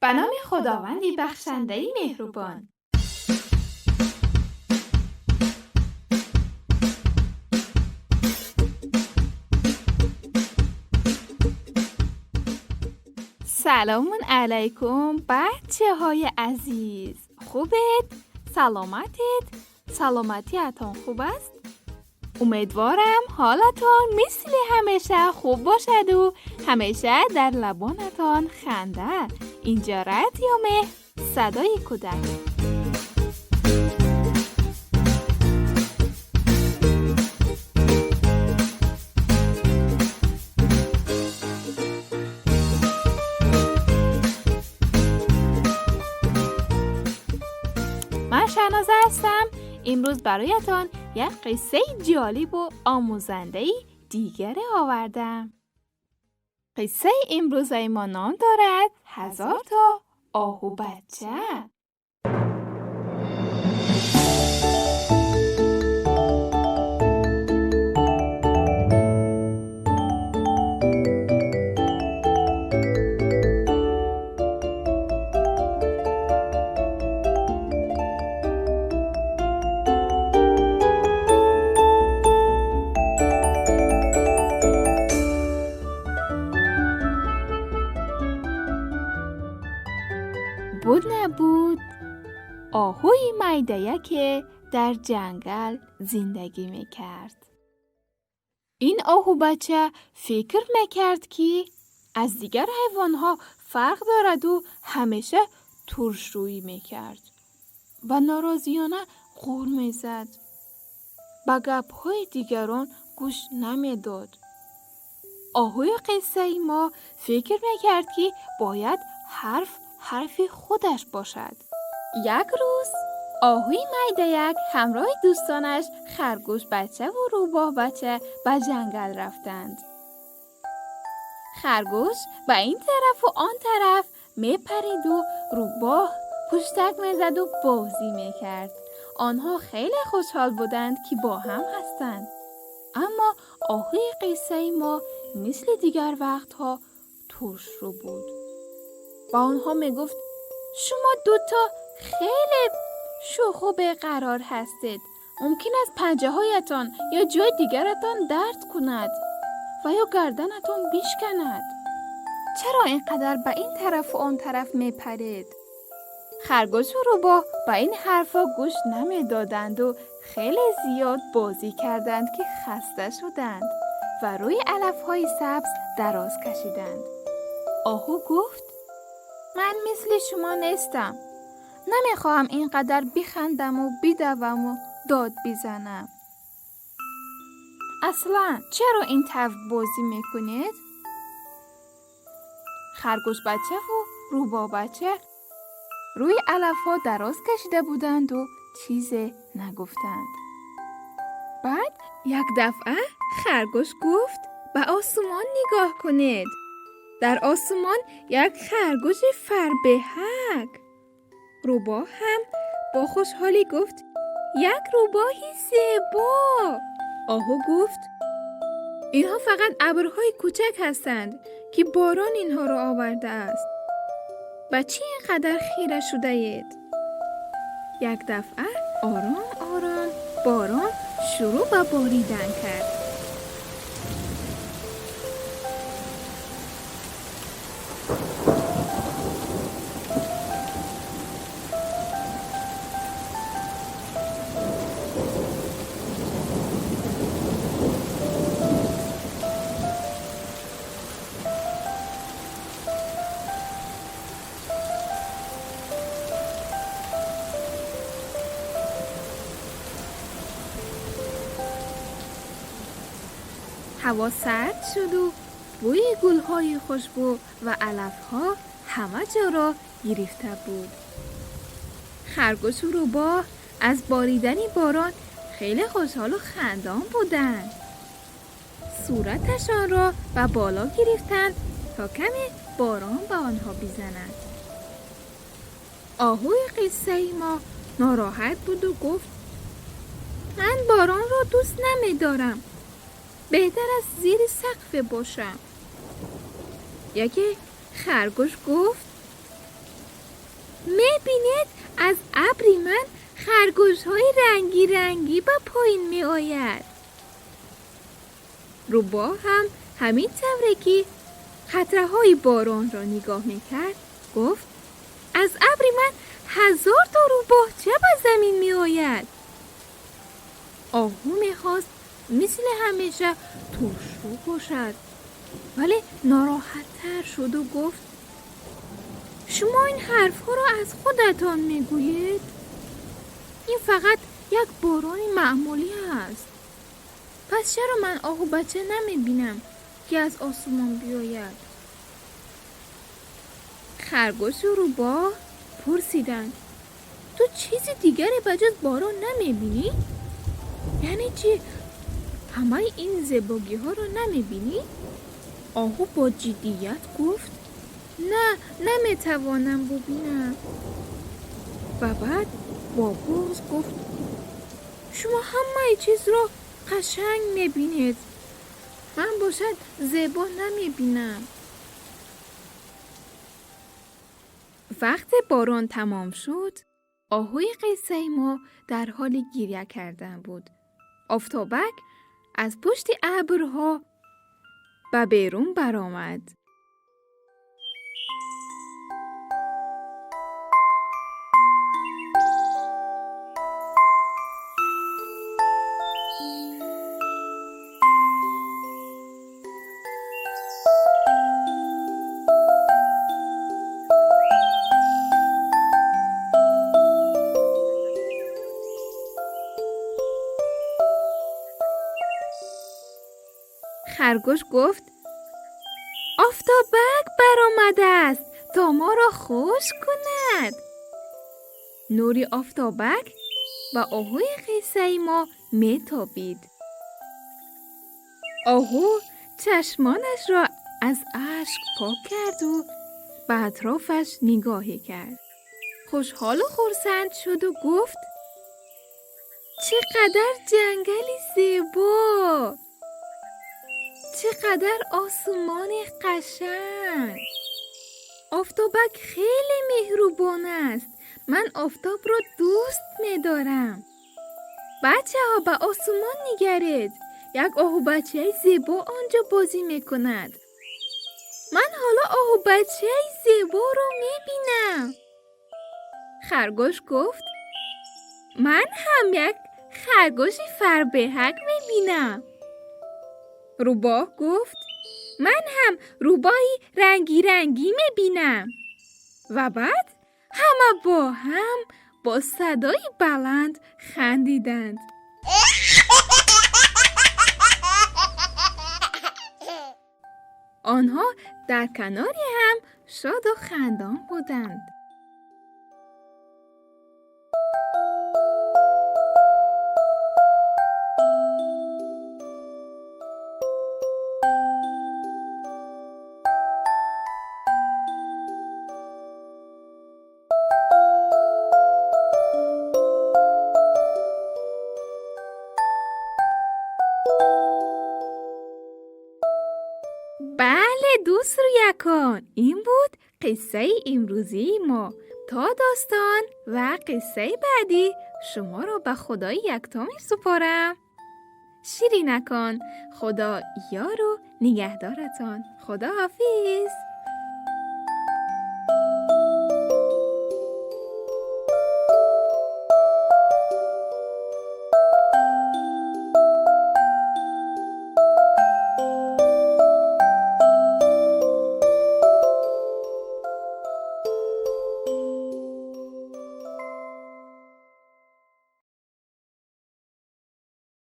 به نام خداوندی بخشنده‌ای مهربان. سلام علیکم بچه های عزیز، خوبت؟ سلامتیتون خوب است؟ امیدوارم حالتون مثل همیشه خوب باشد و همیشه در لبانتان خنده. اینجا رادیو مهر، صدای کودک. من شهنازه هستم. امروز برایتان یک قصه جالب و آموزنده‌ای دیگر آوردم. قصه امروز ما نام دارد 1000 تا آهو بچه. بود نبود آهوی میده‌ای که در جنگل زندگی میکرد. این آهو بچه فکر میکرد که از دیگر حیوانها فرق دارد و همیشه ترش روی میکرد و ناراضیانه غر میزد. به گپ‌های دیگران گوش نمیداد. آهوی قصه ما فکر میکرد که باید حرف خودش باشد. یک روز آهوی میده‌یک همراه دوستانش خرگوش بچه و روباه بچه به جنگل رفتند. خرگوش به این طرف و آن طرف میپرید و روباه پشتک میزد و بازی میکرد. آنها خیلی خوشحال بودند که با هم هستند. اما آهوی قصه ما مثل دیگر وقتها ترش رو بود. با آنها میگفت شما دوتا خیلی شوخ و بیقرار هستید. ممکن است پنجه هایتان یا جای دیگرتان درد کند و یا گردنتان بشکند. چرا اینقدر به این طرف و آن طرف میپرید؟ خرگوش و روباه با این حرفا گوش نمیدادند و خیلی زیاد بازی کردند که خسته شدند و روی علفهای سبز دراز کشیدند. آهو گفت من مثل شما نیستم. نمیخواهم اینقدر بخندم و بدوم و داد بزنم. اصلا چرا این طرف بازی میکنید؟ خرگوش بچه و روباه بچه روی علفها دراز کشیده بودند و چیزی نگفتند. بعد یک دفعه خرگوش گفت به آسمان نگاه کنید. در آسمان یک خرگوش فربهک. روباه هم با خوشحالی گفت یک روباهی زیبا. آهو گفت اینها فقط ابرهای کوچک هستند که باران اینها را آورده است. به چی اینقدر خیره شده اید؟ یک دفعه آرام باران شروع به باریدن کرد. هوا سرد شد و بوی گل‌های خوشبو و علف‌ها همه جا را گرفته بود. خرگوش و روباه از باریدن باران خیلی خوشحال و خندان بودند. صورتشان را به بالا گرفتند تا کمی باران به آنها بزند. آهوی قصه ما ناراحت بود و گفت من باران را دوست نمی‌دارم. بهتر است زیر سقف باشم. یکی خرگوش گفت میبینید از ابری من خرگوش‌های رنگی رنگی به پایین می آید. روباه هم همین طوره که قطره‌های باران را نگاه میکرد گفت از ابری من 1000 تا روباهچه به زمین می آید. آهو میخواست مثل همیشه ترشرو باشد، ولی ناراحت تر شد و گفت شما این حرفها را از خودتان میگویید؟ این فقط یک باران معمولی است. پس چرا من آهو بچه نمیبینم که از آسمان بیاید؟ خرگوش و روباه پرسیدند تو چیز دیگری بجز باران نمیبینی؟ یعنی چی؟ همه این زیبایی ها رو نمیبینی؟ آهو با جدیت گفت نه، نمیتوانم ببینم. و بعد با بغض گفت شما همه چیز را قشنگ میبینید، من باشد زیبا نمیبینم. وقت باران تمام شد، آهوی قصه ما در حال گریه کردن بود. آفتابک از پشت ابرها به بیرون برآمد. خرگوش گفت آفتابک برآمده است تا ما را خوش کند. نوری آفتابک و آهوی قصه ما میتابید. آهو چشمانش را از اشک پاک کرد و به اطرافش نگاهی کرد. خوشحال و خرسند شد و گفت چقدر جنگلی زیبا، چقدر آسمان قشنگ. آفتابک خیلی مهربان است، من آفتاب را دوست می‌دارم. بچه ها به آسمان نگرید، یک آهو بچه زیبا آنجا بازی میکند. من حالا آهو بچه زیبا را میبینم. خرگوش گفت من هم یک خرگوش فربهک میبینم. روباه گفت من هم روباهی رنگی رنگی میبینم. و بعد همه با هم با صدای بلند خندیدند. آنها در کناری هم شاد و خندان بودند. بله دوست رویکان، این بود قصه امروزی ما. تا داستان و قصه بعدی شما را به خدای یکتا می سپارم. شیرینکان، خدا یار و نگهدارتان. خدا حافظ.